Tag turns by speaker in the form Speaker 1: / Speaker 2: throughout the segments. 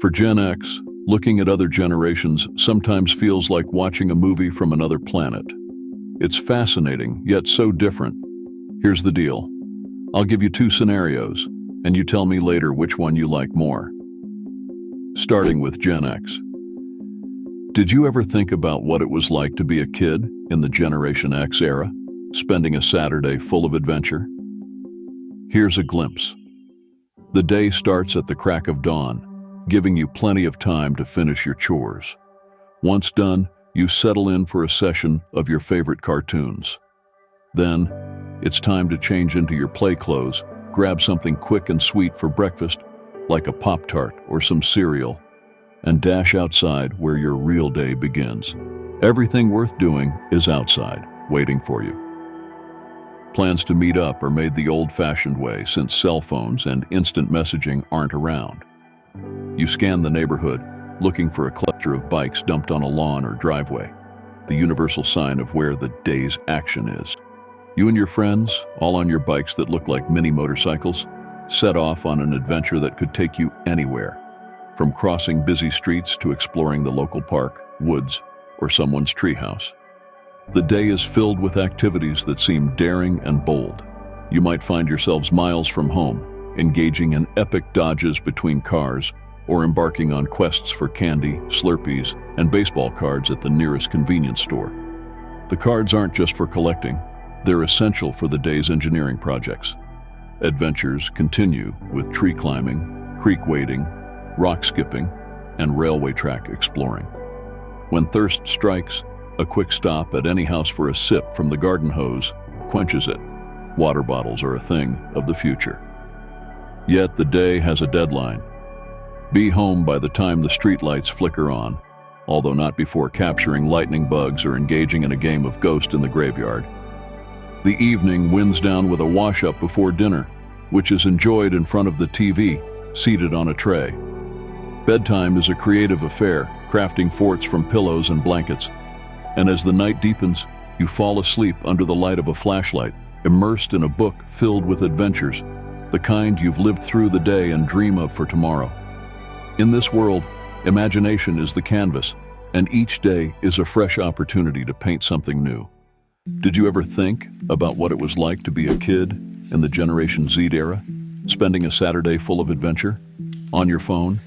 Speaker 1: For Gen X, looking at other generations sometimes feels like watching a movie from another planet. It's fascinating, yet so different. Here's the deal. I'll give you two scenarios, and you tell me later which one you like more. Starting with Gen X. Did you ever think about what it was like to be a kid in the Generation X era, spending a Saturday full of adventure? Here's a glimpse. The day starts at the crack of dawn, giving you plenty of time to finish your chores. Once done, you settle in for a session of your favorite cartoons. Then, it's time to change into your play clothes, grab something quick and sweet for breakfast, like a Pop-Tart or some cereal, and dash outside where your real day begins. Everything worth doing is outside, waiting for you. Plans to meet up are made the old-fashioned way since cell phones and instant messaging aren't around. You scan the neighborhood, looking for a cluster of bikes dumped on a lawn or driveway, the universal sign of where the day's action is. You and your friends, all on your bikes that look like mini motorcycles, set off on an adventure that could take you anywhere, from crossing busy streets to exploring the local park, woods, or someone's treehouse. The day is filled with activities that seem daring and bold. You might find yourselves miles from home, engaging in epic dodges between cars, or embarking on quests for candy, Slurpees, and baseball cards at the nearest convenience store. The cards aren't just for collecting, they're essential for the day's engineering projects. Adventures continue with tree climbing, creek wading, rock skipping, and railway track exploring. When thirst strikes, a quick stop at any house for a sip from the garden hose quenches it. Water bottles are a thing of the future. Yet the day has a deadline. Be home by the time the streetlights flicker on, although not before capturing lightning bugs or engaging in a game of Ghost in the Graveyard. The evening winds down with a wash-up before dinner, which is enjoyed in front of the TV, seated on a tray. Bedtime is a creative affair, crafting forts from pillows and blankets. And as the night deepens, you fall asleep under the light of a flashlight, immersed in a book filled with adventures, the kind you've lived through the day and dream of for tomorrow. In this world, imagination is the canvas, and each day is a fresh opportunity to paint something new. Did you ever think about what it was like to be a kid in the Generation Z era, spending a Saturday full of adventure? On your phone?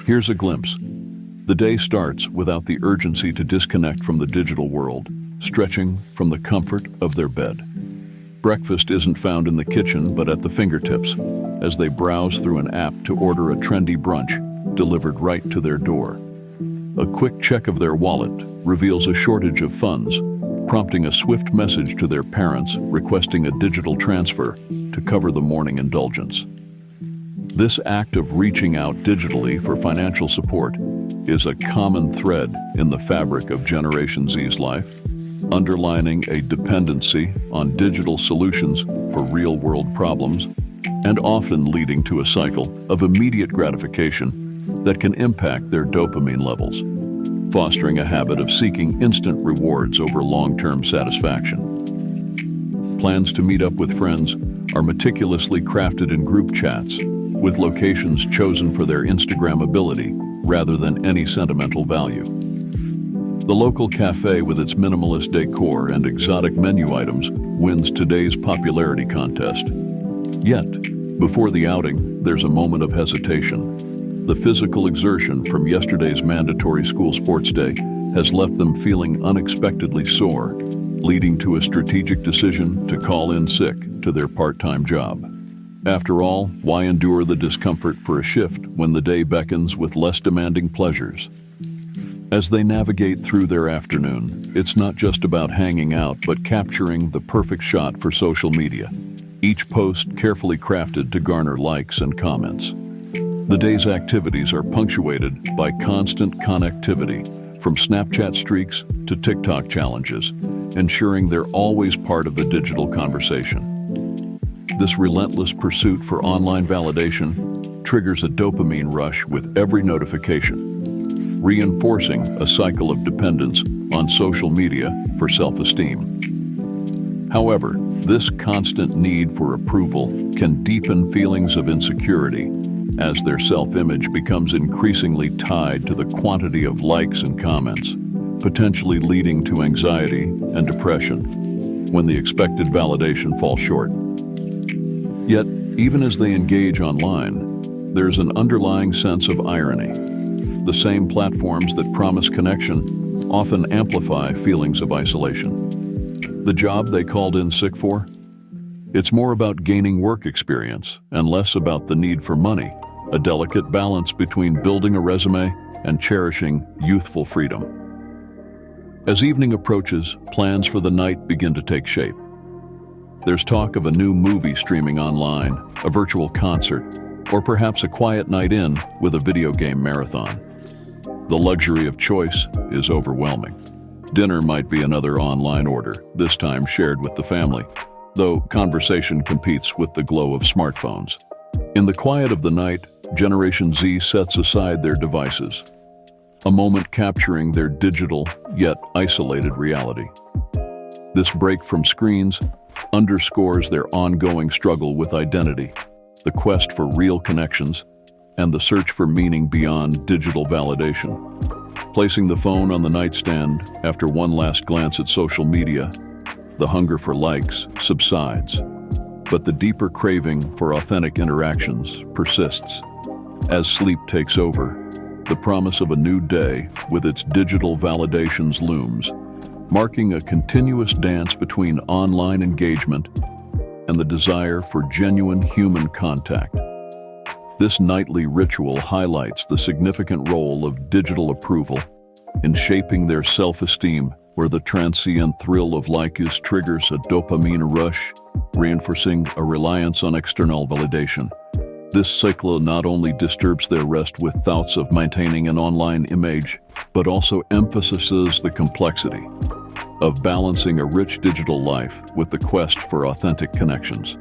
Speaker 1: Here's a glimpse. The day starts without the urgency to disconnect from the digital world, stretching from the comfort of their bed. Breakfast isn't found in the kitchen but at the fingertips, as they browse through an app to order a trendy brunch delivered right to their door. A quick check of their wallet reveals a shortage of funds, prompting a swift message to their parents requesting a digital transfer to cover the morning indulgence. This act of reaching out digitally for financial support is a common thread in the fabric of Generation Z's life, underlining a dependency on digital solutions for real-world problems, and often leading to a cycle of immediate gratification that can impact their dopamine levels, fostering a habit of seeking instant rewards over long-term satisfaction. Plans to meet up with friends are meticulously crafted in group chats, with locations chosen for their Instagrammability rather than any sentimental value. The local cafe with its minimalist decor and exotic menu items wins today's popularity contest. Yet, before the outing, there's a moment of hesitation. The physical exertion from yesterday's mandatory school sports day has left them feeling unexpectedly sore, leading to a strategic decision to call in sick to their part-time job. After all, why endure the discomfort for a shift when the day beckons with less demanding pleasures? As they navigate through their afternoon, it's not just about hanging out, but capturing the perfect shot for social media, each post carefully crafted to garner likes and comments. The day's activities are punctuated by constant connectivity, from Snapchat streaks to TikTok challenges, ensuring they're always part of the digital conversation. This relentless pursuit for online validation triggers a dopamine rush with every notification, reinforcing a cycle of dependence on social media for self-esteem. However, this constant need for approval can deepen feelings of insecurity, as their self-image becomes increasingly tied to the quantity of likes and comments, potentially leading to anxiety and depression when the expected validation falls short. Yet, even as they engage online, there's an underlying sense of irony. The same platforms that promise connection often amplify feelings of isolation. The job they called in sick for? It's more about gaining work experience and less about the need for money, a delicate balance between building a resume and cherishing youthful freedom. As evening approaches, plans for the night begin to take shape. There's talk of a new movie streaming online, a virtual concert, or perhaps a quiet night in with a video game marathon. The luxury of choice is overwhelming. Dinner might be another online order, this time shared with the family, though conversation competes with the glow of smartphones. In the quiet of the night, Generation Z sets aside their devices, a moment capturing their digital yet isolated reality. This break from screens underscores their ongoing struggle with identity, the quest for real connections, and the search for meaning beyond digital validation. Placing the phone on the nightstand after one last glance at social media, the hunger for likes subsides, but the deeper craving for authentic interactions persists. As sleep takes over, the promise of a new day with its digital validations looms, marking a continuous dance between online engagement and the desire for genuine human contact. This nightly ritual highlights the significant role of digital approval in shaping their self-esteem, where the transient thrill of likes triggers a dopamine rush, reinforcing a reliance on external validation. This cycle not only disturbs their rest with thoughts of maintaining an online image, but also emphasizes the complexity of balancing a rich digital life with the quest for authentic connections.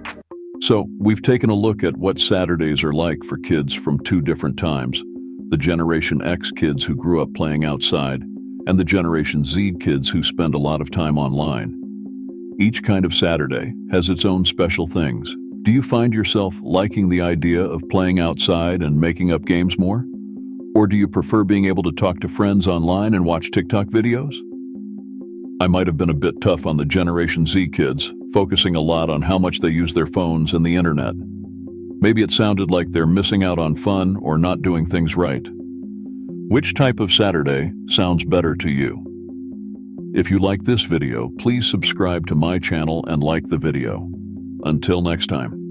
Speaker 1: So, we've taken a look at what Saturdays are like for kids from two different times: the Generation X kids who grew up playing outside, and the Generation Z kids who spend a lot of time online. Each kind of Saturday has its own special things. Do you find yourself liking the idea of playing outside and making up games more? Or do you prefer being able to talk to friends online and watch TikTok videos? I might have been a bit tough on the Generation Z kids, focusing a lot on how much they use their phones and the internet. Maybe it sounded like they're missing out on fun or not doing things right. Which type of Saturday sounds better to you? If you like this video, please subscribe to my channel and like the video. Until next time.